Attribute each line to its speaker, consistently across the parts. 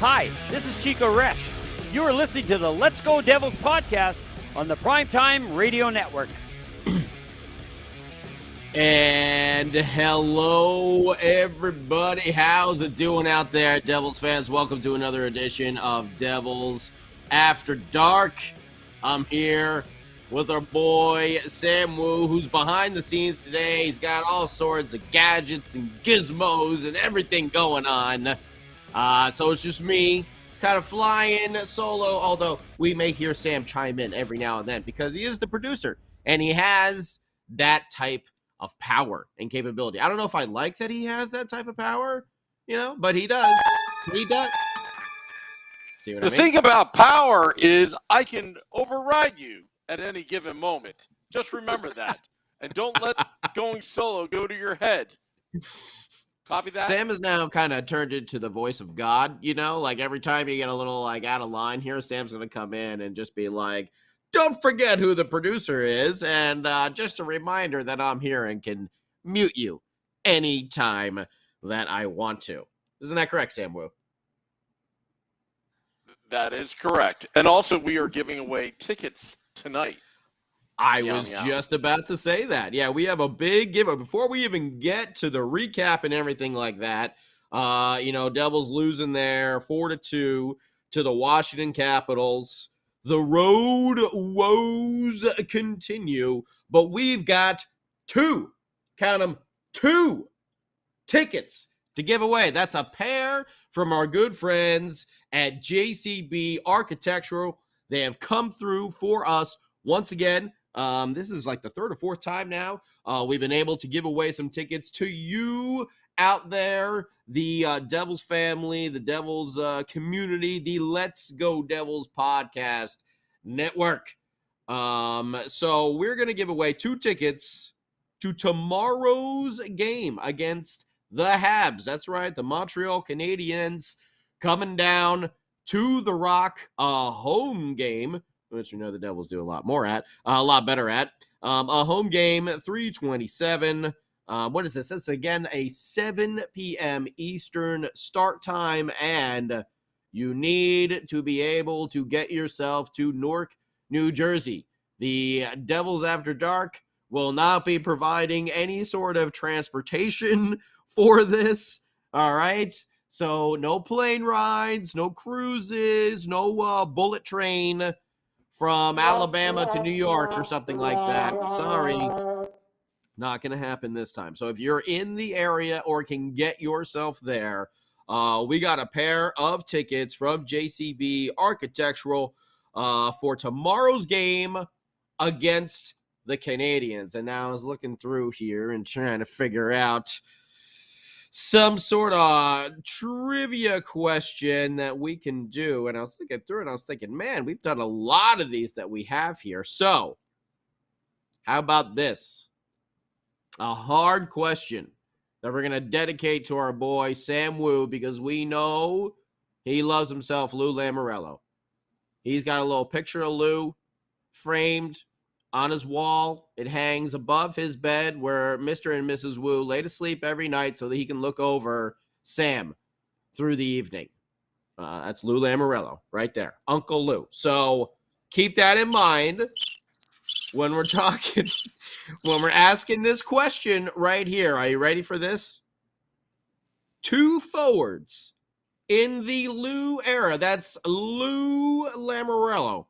Speaker 1: Hi, this is Chico Resch. You are listening to the Let's Go Devils podcast on the Primetime Radio Network.
Speaker 2: And hello, everybody. How's it doing out there, Devils fans? Welcome to another edition of Devils After Dark. I'm here with our boy, Sam Wu, who's behind the scenes today. He's got all sorts of gadgets and gizmos and everything going on. So it's just me kind of flying solo, although we may hear Sam chime in every now and then because he is the producer and he has that type of power and capability. I don't know if I like that he has that type of power, but he does. He does. See what I mean?
Speaker 3: The thing about power is I can override you at any given moment. Just remember that. And don't let going solo go to your head. Copy that?
Speaker 2: Sam has now kind of turned into the voice of God, like every time you get a little out of line here, Sam's going to come in and just be like, don't forget who the producer is, and just a reminder that I'm here and can mute you anytime that I want to. Isn't that correct, Sam Wu?
Speaker 3: That is correct. And also, we are giving away tickets tonight.
Speaker 2: I was just about to say that. Yeah, we have a big giveaway. Before we even get to the recap and everything like that, Devils losing there 4-2 to the Washington Capitals. The road woes continue, but we've got two tickets to give away. That's a pair from our good friends at JCB Architectural. They have come through for us once again. This is like the third or fourth time now. We've been able to give away some tickets to you out there, the Devils family, the Devils community, the Let's Go Devils podcast network. So we're going to give away 2 tickets to tomorrow's game against the Habs. That's right, the Montreal Canadiens coming down to the Rock, a home game, which the Devils do a lot better at. A home game, 3:27. What is this? This is, again, a 7 p.m. Eastern start time, and you need to be able to get yourself to Newark, New Jersey. The Devils After Dark will not be providing any sort of transportation for this, all right? So no plane rides, no cruises, no bullet train from Alabama to New York or something like that. Sorry. Not going to happen this time. So if you're in the area or can get yourself there, we got a pair of tickets from JCB Architectural for tomorrow's game against the Canadiens. And now I was looking through here and trying to figure out some sort of trivia question that we can do. And I was looking through and I was thinking, man, we've done a lot of these that we have here. So how about this? A hard question that we're going to dedicate to our boy Sam Wu, because we know he loves himself Lou Lamoriello. He's got a little picture of Lou framed on his wall. It hangs above his bed where Mr. and Mrs. Wu lay to sleep every night so that he can look over Sam through the evening. That's Lou Lamoriello right there, Uncle Lou. So keep that in mind when we're talking, when we're asking this question right here. Are you ready for this? 2 forwards in the Lou era. That's Lou Lamoriello.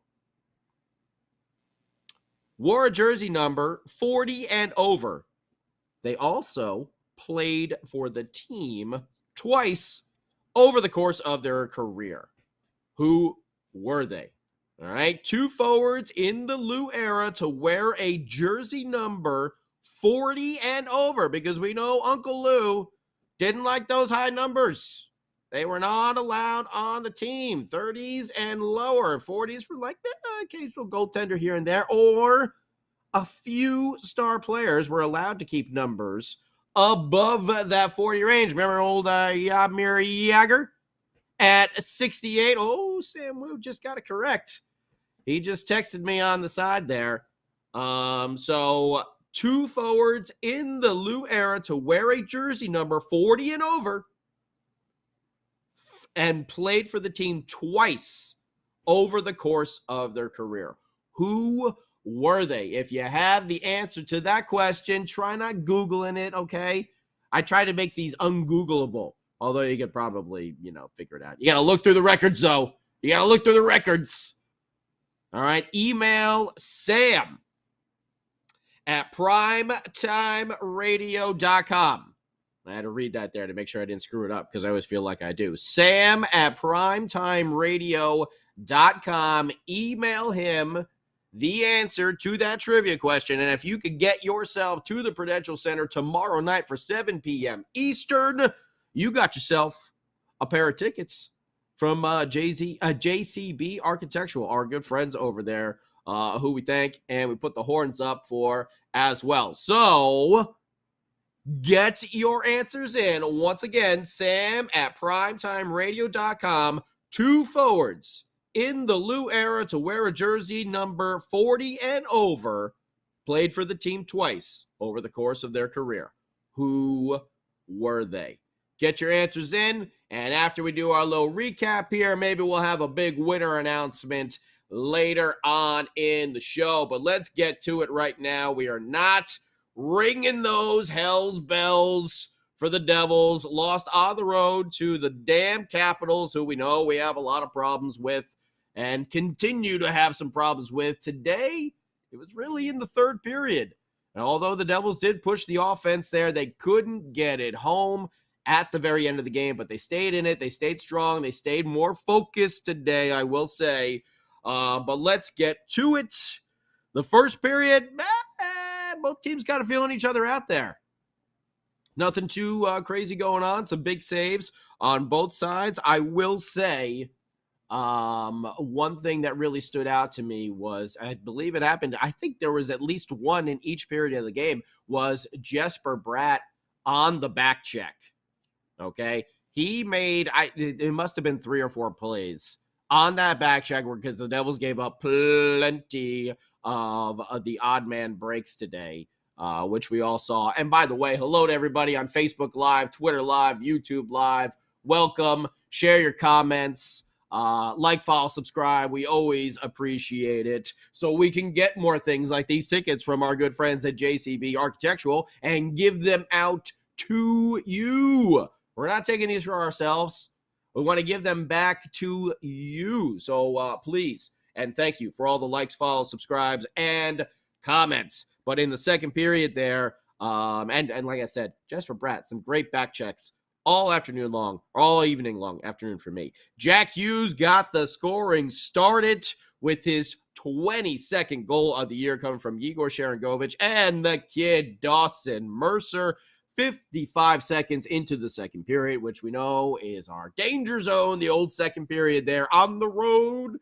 Speaker 2: Wore a jersey number 40 and over. They also played for the team twice over the course of their career. Who were they? All right, 2 forwards in the Lou era to wear a jersey number 40 and over, because we know Uncle Lou didn't like those high numbers. They were not allowed on the team. 30s and lower. 40s for like the occasional goaltender here and there, or a few star players were allowed to keep numbers above that 40 range. Remember old Jaromir Jagr at 68? Oh, Sam Wu just got it correct. He just texted me on the side there. So 2 forwards in the Lou era to wear a jersey number 40 and over. and played for the team twice over the course of their career. Who were they? If you have the answer to that question, try not Googling it, okay? I try to make these ungoogleable, although you could probably, figure it out. You got to look through the records, though. You got to look through the records. All right, email Sam at primetimeradio.com. I had to read that there to make sure I didn't screw it up because I always feel like I do. Sam at primetimeradio.com. Email him the answer to that trivia question. And if you could get yourself to the Prudential Center tomorrow night for 7 p.m. Eastern, you got yourself a pair of tickets from JCB Architectural, our good friends over there, who we thank and we put the horns up for as well. So get your answers in. Once again, Sam at primetimeradio.com. 2 forwards in the Lou era to wear a jersey number 40 and over, played for the team twice over the course of their career. Who were they? Get your answers in, and after we do our little recap here, maybe we'll have a big winner announcement later on in the show. But let's get to it right now. We are not ringing those hell's bells for the Devils. Lost on the road to the damn Capitals, who we know we have a lot of problems with and continue to have some problems with. Today, it was really in the third period. And although the Devils did push the offense there, they couldn't get it home at the very end of the game, but they stayed in it. They stayed strong. They stayed more focused today, I will say. But let's get to it. The first period, both teams kind of feeling each other out there. Nothing too crazy going on. Some big saves on both sides. I will say one thing that really stood out to me was, I believe it happened, I think there was at least one in each period of the game, was Jesper Bratt on the back check. Okay, he made, it must have been 3 or 4 plays on that back check because the Devils gave up plenty of the odd man breaks today, which we all saw. And by the way, hello to everybody on Facebook Live, Twitter Live, YouTube Live. Welcome. Share your comments. Like, follow, subscribe. We always appreciate it, so we can get more things like these tickets from our good friends at JCB Architectural and give them out to you. We're not taking these for ourselves. We want to give them back to you. So please, and thank you for all the likes, follows, subscribes, and comments. But in the second period there, and like I said, Jesper Bratt, some great back checks all afternoon long, all evening long, afternoon for me. Jack Hughes got the scoring started with his 22nd goal of the year coming from Igor Sharangovich and the kid Dawson Mercer. 55 seconds into the second period, which we know is our danger zone, the old second period there on the road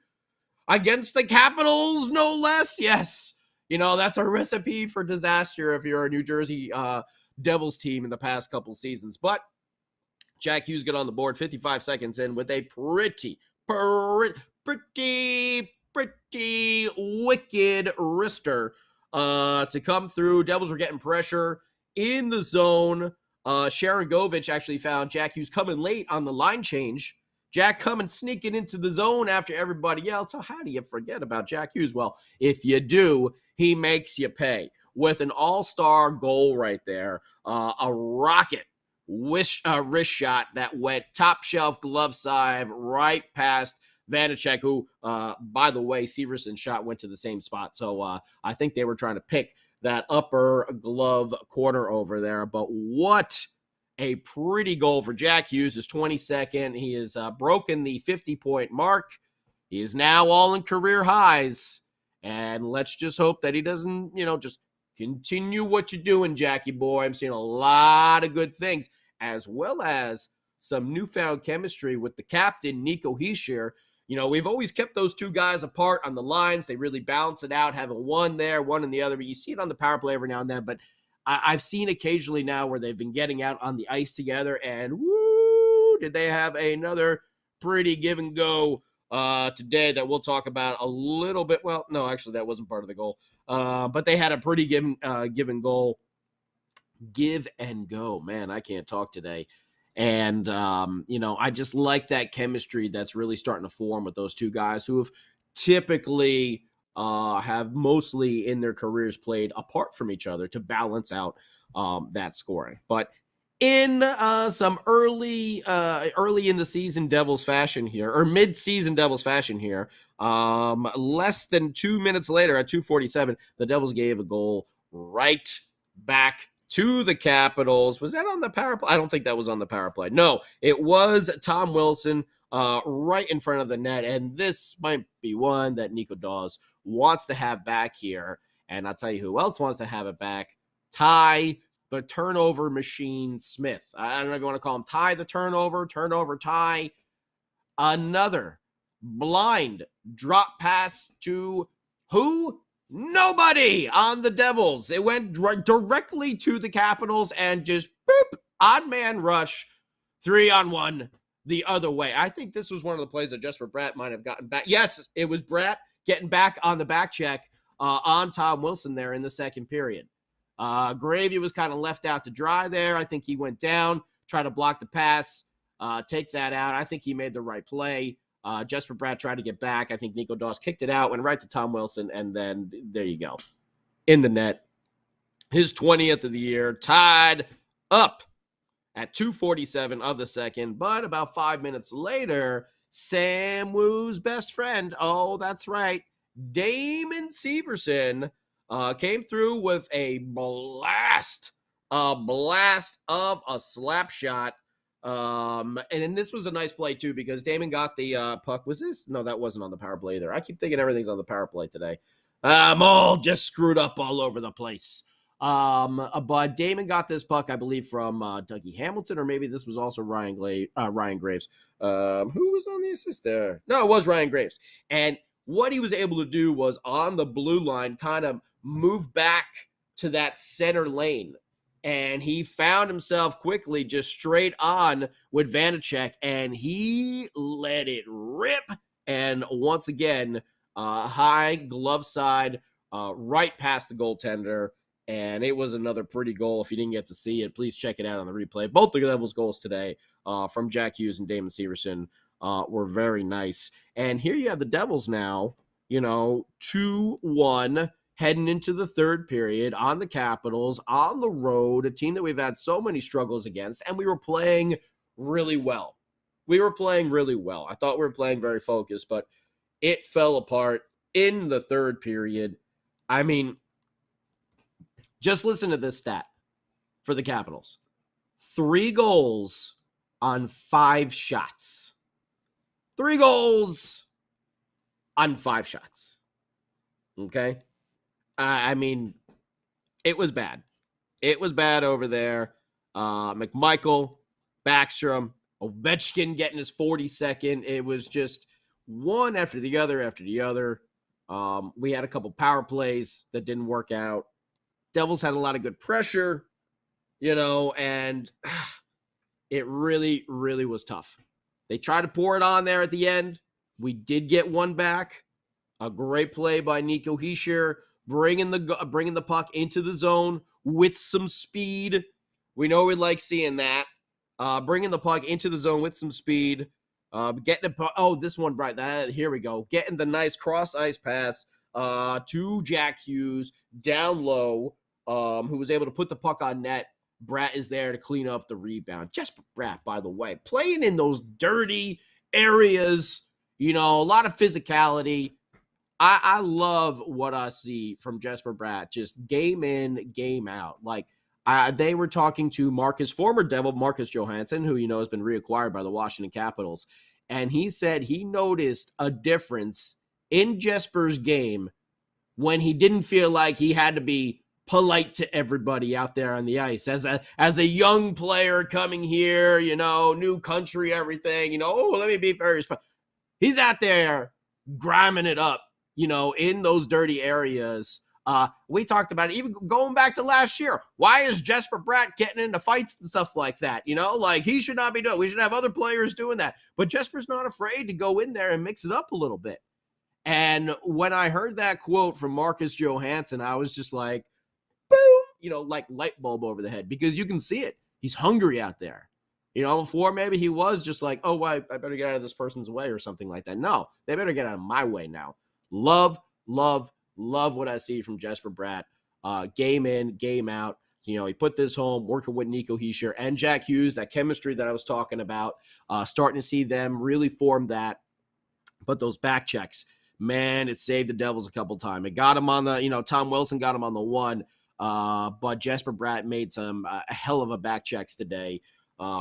Speaker 2: against the Capitals, no less. Yes, that's a recipe for disaster if you're a New Jersey Devils team in the past couple seasons. But Jack Hughes got on the board 55 seconds in with a pretty wicked wrister to come through. Devils were getting pressure in the zone. Sharangovich actually found Jack Hughes coming late on the line change. Jack coming sneaking into the zone after everybody else. So how do you forget about Jack Hughes? Well, if you do, he makes you pay with an all-star goal right there. A rocket wrist shot that went top shelf glove side right past Vanacek, who, by the way, Severson's shot went to the same spot. So I think they were trying to pick that upper glove corner over there. But what a pretty goal for Jack Hughes. His 22nd. He has broken the 50-point mark. He is now all in career highs. And let's just hope that he doesn't, just continue what you're doing, Jackie boy. I'm seeing a lot of good things, as well as some newfound chemistry with the captain, Nico Hischier. We've always kept those two guys apart on the lines. They really balance it out, having one there, one in the other. But you see it on the power play every now and then. But I've seen occasionally now where they've been getting out on the ice together, and woo, did they have another pretty give and go today that we'll talk about a little bit. Well, no, actually, that wasn't part of the goal. But they had a pretty give and go. Man, I can't talk today. And, I just like that chemistry that's really starting to form with those two guys who have typically have mostly in their careers played apart from each other to balance out that scoring. But in some early in the season Devils fashion here, or mid-season Devils fashion here, less than 2 minutes later at 2:47, the Devils gave a goal right back to the Capitals. Was that on the power play? I don't think that was on the power play. No, it was Tom Wilson right in front of the net, and this might be one that Nico Dawes wants to have back here. And I'll tell you who else wants to have it back. Ty the turnover machine Smith. I don't know if you want to call him Ty the turnover Ty. Another blind drop pass to who? Nobody on the Devils. It went directly to the Capitals and just boop, odd man rush, 3-on-1 the other way. I think this was one of the plays that Jesper Bratt might have gotten back. Yes, it was Bratt getting back on the back check on Tom Wilson there in the second period. Gravy was kind of left out to dry there. I think he went down, tried to block the pass, take that out. I think he made the right play. Jesper Bratt tried to get back. I think Nico Dawes kicked it out, went right to Tom Wilson, and then there you go. In the net. His 20th of the year, tied up at 2:47 of the second. But about 5 minutes later, Sam Woo's best friend, oh, that's right, Damon Severson, came through with a blast of a slap shot. And this was a nice play too, because Damon got the puck. Was this? No, that wasn't on the power play either. I keep thinking everything's on the power play today. I'm all just screwed up all over the place. But Damon got this puck, I believe, from Dougie Hamilton, or maybe this was also Ryan Graves. Who was on the assist there? No, it was Ryan Graves. And what he was able to do was on the blue line kind of move back to that center lane. And he found himself quickly just straight on with Vanacek, and he let it rip. And once again, high glove side, right past the goaltender. And it was another pretty goal. If you didn't get to see it, please check it out on the replay. Both the Devils goals today from Jack Hughes and Damon Severson were very nice. And here you have the Devils now, 2-1. Heading into the third period on the Capitals, on the road, a team that we've had so many struggles against, and we were playing really well. I thought we were playing very focused, but it fell apart in the third period. I mean, just listen to this stat for the Capitals. 3 goals on 5 shots. 3 goals on 5 shots. Okay? I mean, it was bad. It was bad over there. McMichael, Backstrom, Ovechkin getting his 42nd. It was just one after the other after the other. We had a couple power plays that didn't work out. Devils had a lot of good pressure, and it really, really was tough. They tried to pour it on there at the end. We did get one back. A great play by Nico Hischier, bringing the puck into the zone with some speed. We know we like seeing that. Bringing the puck into the zone with some speed. This one, right. Here we go. Getting the nice cross-ice pass to Jack Hughes down low, who was able to put the puck on net. Bratt is there to clean up the rebound. Jesper Bratt, by the way, playing in those dirty areas, a lot of physicality. I love what I see from Jesper Bratt, just game in, game out. Like, they were talking to former Devil Marcus Johansson, who has been reacquired by the Washington Capitals, and he said he noticed a difference in Jesper's game when he didn't feel like he had to be polite to everybody out there on the ice. As a young player coming here, new country, everything, let me be very respectful. He's out there griming it up, in those dirty areas. We talked about it, even going back to last year. Why is Jesper Bratt getting into fights and stuff like that? He should not be doing it. We should have other players doing that. But Jesper's not afraid to go in there and mix it up a little bit. And when I heard that quote from Marcus Johansson, I was just like, boom, like light bulb over the head, because you can see it. He's hungry out there. Before maybe he was just like, oh, I better get out of this person's way or something like that. No, they better get out of my way now. Love what I see from Jesper Bratt. Game in, game out. He put this home, working with Nico Hischier and Jack Hughes, that chemistry that I was talking about, starting to see them really form that. But those back checks, man, it saved the Devils a couple times. It got him on the, Tom Wilson got him on the one, but Jesper Bratt made some a hell of a back checks today.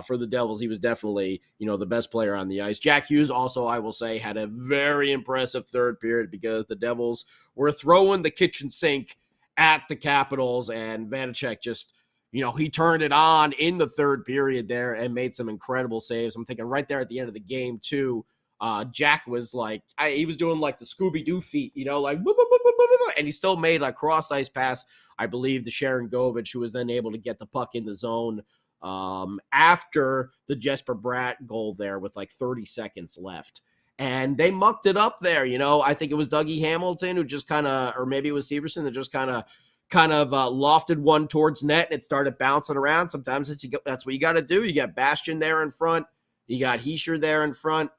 Speaker 2: For the Devils, he was definitely, the best player on the ice. Jack Hughes also, I will say, had a very impressive third period because the Devils were throwing the kitchen sink at the Capitals, and Vanacek just, he turned it on in the third period there and made some incredible saves. I'm thinking right there at the end of the game, too, Jack was like, he was doing like the Scooby-Doo feet, like, and he still made a cross-ice pass, I believe, to Sharon Govich, who was then able to get the puck in the zone after the Jesper Bratt goal there with like 30 seconds left. And they mucked it up there. I think it was Dougie Hamilton who just kind of, or maybe it was Severson that just kind of lofted one towards net and it started bouncing around. Sometimes that's what you got to do. You got Bastian there in front. You got Hischier there in front,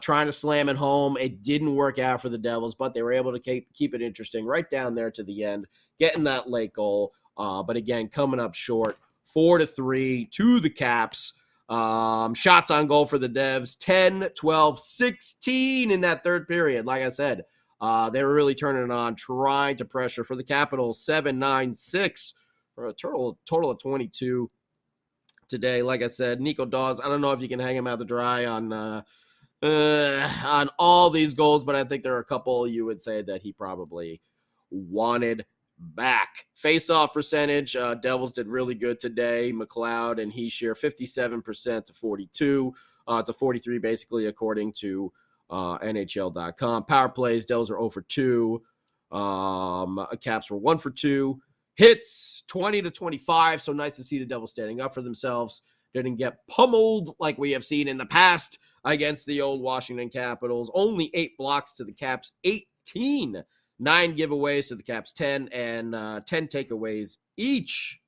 Speaker 2: trying to slam it home. It didn't work out for the Devils, but they were able to keep it interesting right down there to the end, getting that late goal. But again, coming up short. 4-3 to the Caps. Shots on goal for the Devs, 10, 12, 16 in that third period. Like I said, they were really turning it on, trying to pressure for the Capitals, 7-9-6 for a total of 22 today. Like I said, Nico Dawes, I don't know if you can hang him out to dry on all these goals, but I think there are a couple you would say that he probably wanted back. Face-off percentage, Devils did really good today. McLeod and Hischier, 57% to 42 to 43, basically, according to NHL.com. Power plays, Devils are 0 for 2. Caps were 1 for 2. Hits, 20 to 25, so nice to see the Devils standing up for themselves. Didn't get pummeled like we have seen in the past against the old Washington Capitals. Only 8 blocks to the Caps, 18. 9 giveaways to the Caps, 10, and 10 takeaways each.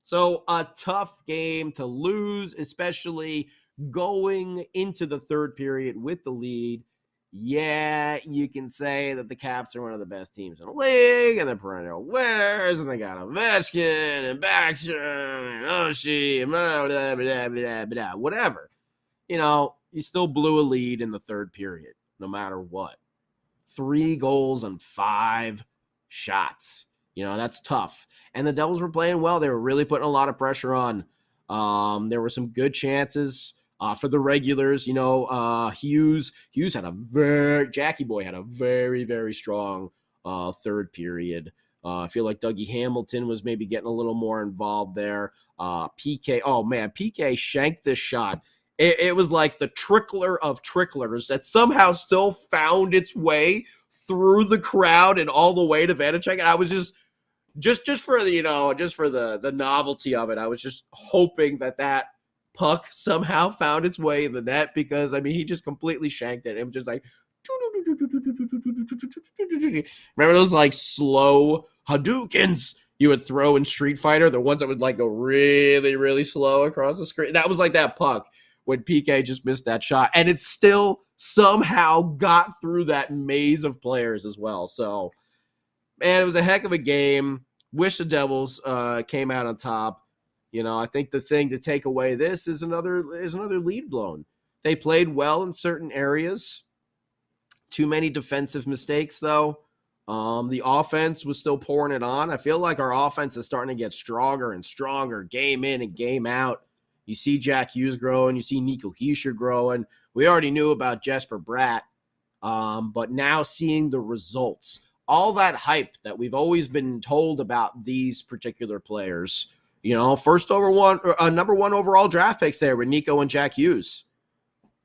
Speaker 2: So a tough game to lose, especially going into the third period with the lead. Yeah, you can say that the Caps are one of the best teams in the league, and they're perennial winners, and they got Ovechkin and Backstrom and Oshie and blah, blah, blah, blah, blah, whatever. You still blew a lead in the third period, no matter what. 3 goals and 5 shots. That's tough. And the Devils were playing well. They were really putting a lot of pressure on. There were some good chances for the regulars. Hughes had Jackie Boy had a very, very strong third period. I feel like Dougie Hamilton was maybe getting a little more involved there. PK shanked this shot. It was like the trickler of tricklers that somehow still found its way through the crowd and all the way to Vanacek. And I was just for the novelty of it, I was just hoping that puck somehow found its way in the net because, he just completely shanked it. It was just like, remember those like slow Hadoukens you would throw in Street Fighter? The ones that would like go really, really slow across the screen. That was like that puck when PK just missed that shot. And it still somehow got through that maze of players as well. So, man, it was a heck of a game. Wish the Devils came out on top. I think the thing to take away this is another lead blown. They played well in certain areas. Too many defensive mistakes, though. The offense was still pouring it on. I feel like our offense is starting to get stronger and stronger, game in and game out. You see Jack Hughes growing. You see Nico Hischier growing. We already knew about Jesper Bratt, but now seeing the results, all that hype that we've always been told about these particular players, number 1 overall draft picks there with Nico and Jack Hughes.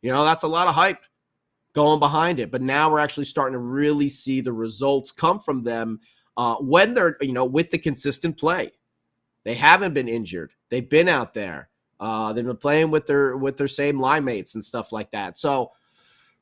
Speaker 2: That's a lot of hype going behind it. But now we're actually starting to really see the results come from them when they're, with the consistent play. They haven't been injured. They've been out there. They've been playing with their same line mates and stuff like that. So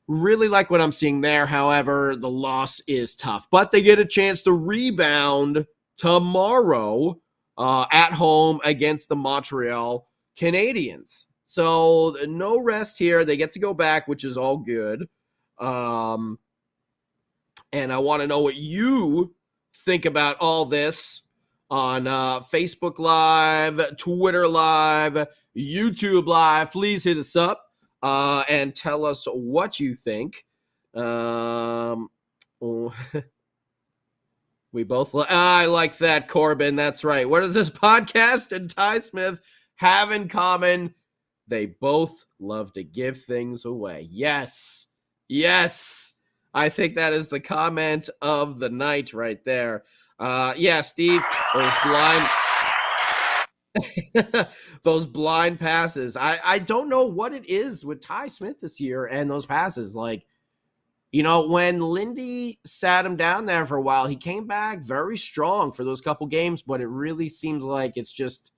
Speaker 2: really like what I'm seeing there. However, the loss is tough, but they get a chance to rebound tomorrow at home against the Montreal Canadiens. So no rest here. They get to go back, which is all good. And I want to know what you think about all this on Facebook Live, Twitter Live, YouTube Live. Please hit us up and tell us what you think. We both I like that, Corbin. That's right. What does this podcast and Ty Smith have in common? They both love to give things away. Yes. I think that is the comment of the night right there. Yeah, Steve, those blind passes. I don't know what it is with Ty Smith this year and those passes. Like, you know, when Lindy sat him down there for a while, he came back very strong for those couple games, but it really seems like it's just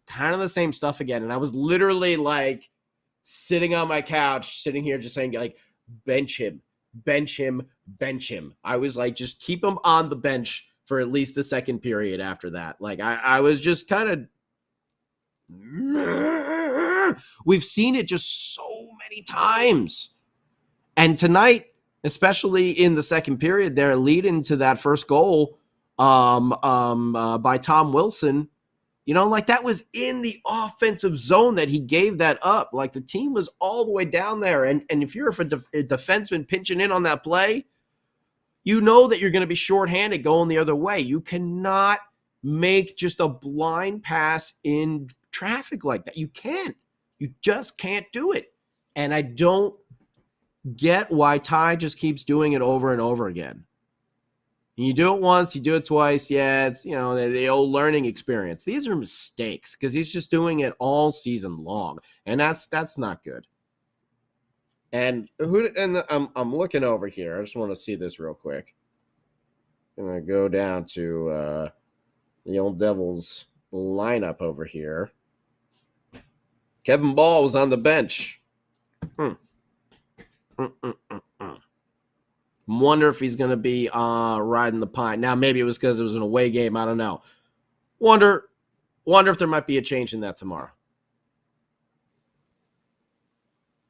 Speaker 2: kind of the same stuff again. And I was literally like sitting on my couch, sitting here just saying, like, bench him. I was like, just keep him on the bench for at least the second period after that. Like, I was just kind of, we've seen it just so many times. And tonight, especially in the second period, they're leading to that first goal by Tom Wilson. You know, like, that was in the offensive zone that he gave that up. Like, the team was all the way down there. And if you're a defenseman pinching in on that play, you know that you're going to be shorthanded going the other way. You cannot make just a blind pass in traffic like that. You can't. You just can't do it. And I don't get why Ty just keeps doing it over and over again. You do it once, you do it twice. Yeah, it's, you know, the old learning experience. These are mistakes because he's just doing it all season long, and that's not good. And I'm looking over here. I just want to see this real quick. I'm gonna go down to the old Devils lineup over here. Kevin Ball was on the bench. Wonder if he's going to be riding the pine. Now, maybe it was because it was an away game. I don't know. Wonder if there might be a change in that tomorrow.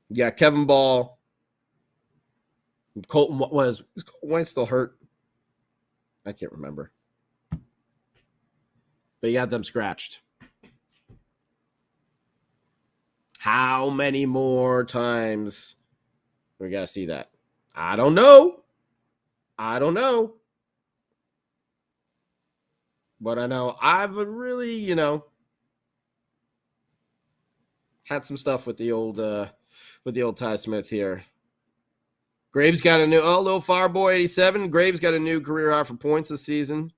Speaker 2: Yeah, Kevin Ball. Colton, is Colton White still hurt? I can't remember. But he had them scratched. How many more times we got to see that? I don't know. But I know I've really, you know, had some stuff with the old Ty Smith here. Graves got a new, little Fireboy 87. Graves got a new career high for points this season.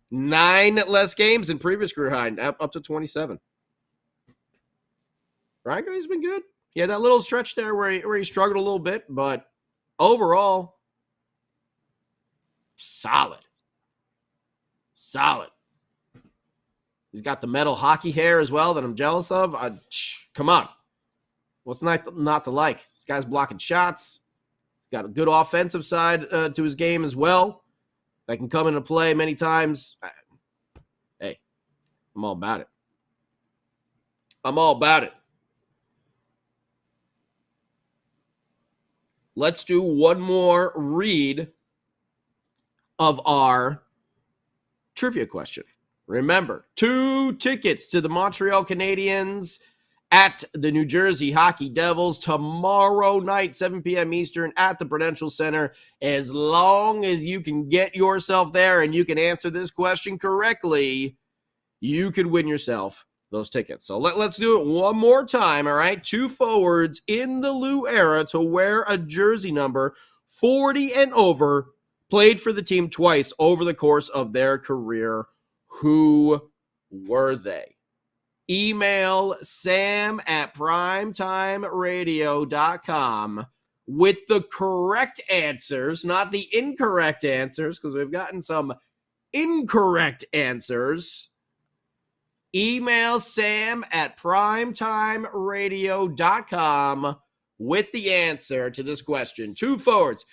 Speaker 2: 9 less games than previous career high, up to 27. Ryan Graves has been good. He had that little stretch there where he struggled a little bit, but overall, solid. He's got the metal hockey hair as well that I'm jealous of. Come on. What's not to like? This guy's blocking shots. He's got a good offensive side to his game as well. That can come into play many times. Hey, I'm all about it. Let's do one more read of our trivia question. Remember, 2 tickets to the Montreal Canadiens at the New Jersey Hockey Devils tomorrow night, 7 p.m. Eastern at the Prudential Center. As long as you can get yourself there and you can answer this question correctly, you could win yourself those tickets. So let's do it one more time, all right? 2 forwards in the Lou era to wear a jersey number 40 and over, played for the team twice over the course of their career. Who were they? Email sam@primetimeradio.com with the correct answers, not the incorrect answers, because we've gotten some incorrect answers. Email sam@primetimeradio.com with the answer to this question. 2 forwards.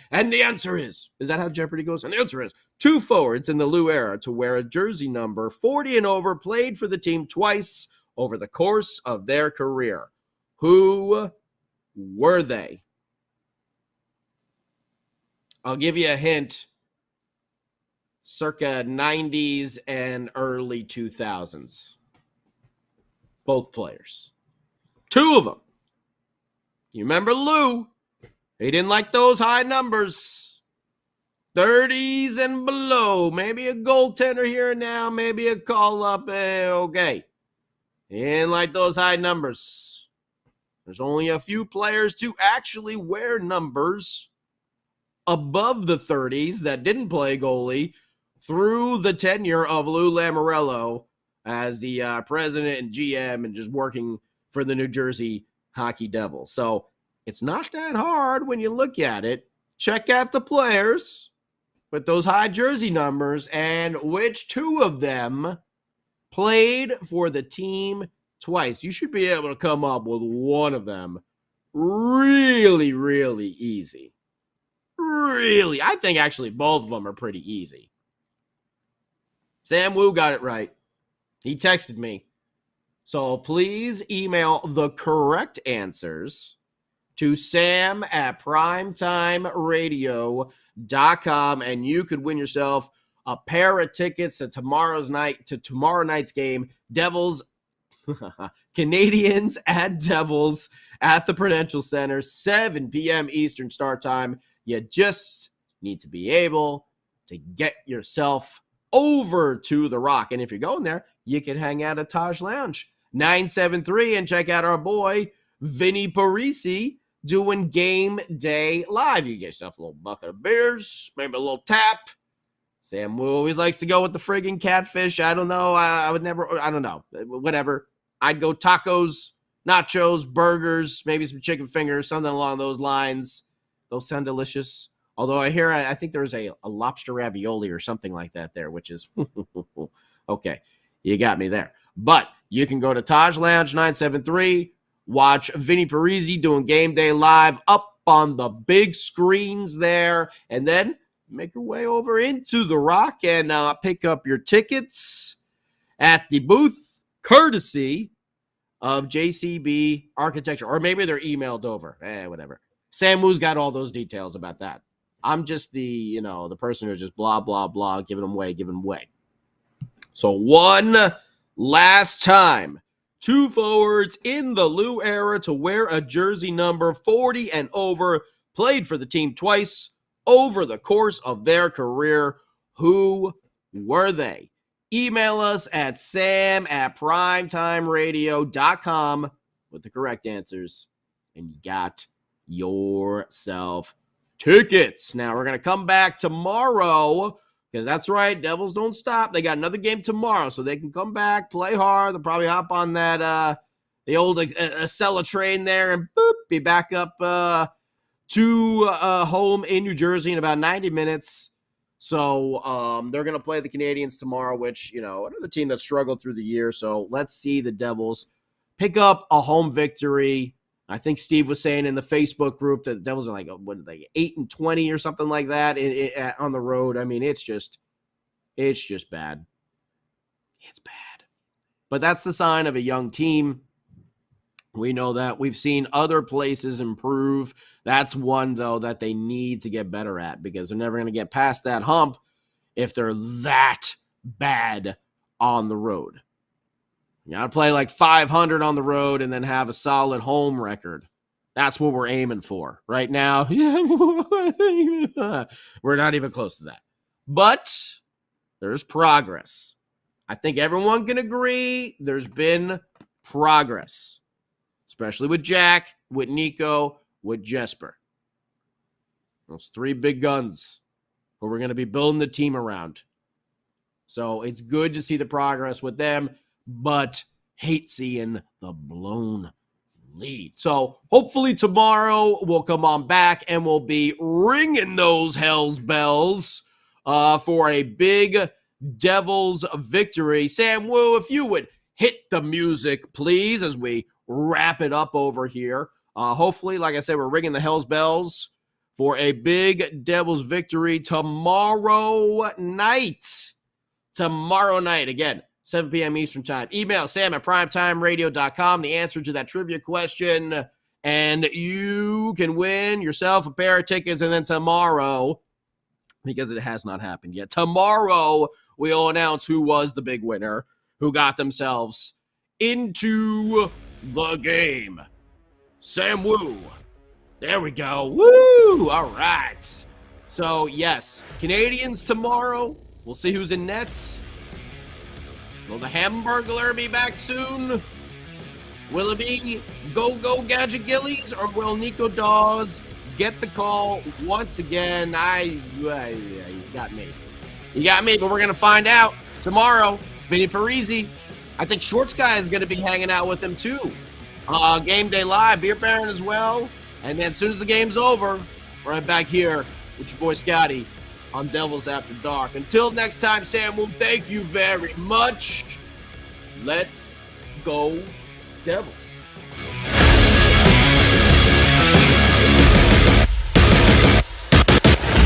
Speaker 2: And the answer is that how Jeopardy goes? And the answer is 2 forwards in the Lou era to wear a jersey number 40 and over, played for the team twice over the course of their career. Who were they? I'll give you a hint. Circa 90s and early 2000s. Both players. Two of them. You remember Lou? He didn't like those high numbers. 30s and below. Maybe a goaltender here and now. Maybe a call-up. Okay. He didn't like those high numbers. There's only a few players to actually wear numbers above the 30s that didn't play goalie through the tenure of Lou Lamoriello as the president and GM and just working for the New Jersey Hockey Devils. So it's not that hard when you look at it. Check out the players with those high jersey numbers and which two of them played for the team twice. You should be able to come up with one of them really, really easy. Really. I think actually both of them are pretty easy. Sam Wu got it right. He texted me. So please email the correct answers to sam@primetimeradio.com and you could win yourself a pair of tickets to tomorrow night's game. Devils, Canadians at Devils at the Prudential Center, 7 p.m. Eastern start time. You just need to be able to get yourself over to the Rock. And if you're going there, you can hang out at Taj Lounge 973 and check out our boy Vinny Parisi doing Game Day Live. You get yourself a little bucket of beers, maybe a little tap. Sam always likes to go with the friggin' catfish. I don't know. I would never, I don't know. Whatever. I'd go tacos, nachos, burgers, maybe some chicken fingers, something along those lines. Those sound delicious. Although I think there's a lobster ravioli or something like that there, which is, okay, you got me there. But you can go to Taj Lounge 973, watch Vinny Parisi doing Game Day Live up on the big screens there, and then make your way over into the Rock and pick up your tickets at the booth, courtesy of JCB Architecture. Or maybe they're emailed over. Whatever. Sam Woo's got all those details about that. I'm just the person who's just blah, blah, blah, giving them away. So one last time, two forwards in the Lou era to wear a jersey number 40 and over, played for the team twice over the course of their career. Who were they? Email us at sam@primetimeradio.com with the correct answers, and you got yourself tickets. Now, we're going to come back tomorrow because that's right, Devils don't stop. They got another game tomorrow, so they can come back, play hard. They'll probably hop on that the old Acela train there and boop, be back up to home in New Jersey in about 90 minutes. So they're going to play the Canadians tomorrow, which, another team that struggled through the year. So let's see the Devils pick up a home victory. I think Steve was saying in the Facebook group that the Devils are like, 8-20 or something like that on the road. I mean, it's just bad. It's bad. But that's the sign of a young team. We know that. We've seen other places improve. That's one, though, that they need to get better at because they're never going to get past that hump if they're that bad on the road. You got to play like 500 on the road and then have a solid home record. That's what we're aiming for right now. We're not even close to that. But there's progress. I think everyone can agree there's been progress, especially with Jack, with Nico, with Jesper. Those three big guns who we're going to be building the team around. So it's good to see the progress with them, but hate seeing the blown lead. So hopefully tomorrow we'll come on back and we'll be ringing those Hell's bells for a big Devils victory. Sam Wu, if you would hit the music, please, as we wrap it up over here. Hopefully, like I said, we're ringing the Hell's bells for a big Devils victory tomorrow night. Tomorrow night. Again, 7 p.m. Eastern Time. Email sam@primetimeradio.com, the answer to that trivia question, and you can win yourself a pair of tickets. And then tomorrow, because it has not happened yet, tomorrow we'll announce who was the big winner, who got themselves into the game. Sam Woo. There we go. Woo! All right. So, yes, Canadians tomorrow. We'll see who's in net. Will the Hamburglar be back soon? Will it be Go Gadget Gillies, or will Nico Dawes get the call once again? You got me. You got me, but we're going to find out tomorrow. Vinny Parisi. I think Shorts Guy is going to be hanging out with him too. Game Day Live, Beer Baron as well. And then as soon as the game's over, right back here with your boy Scotty on Devils After Dark. Until next time, Sam Woo, thank you very much. Let's go Devils.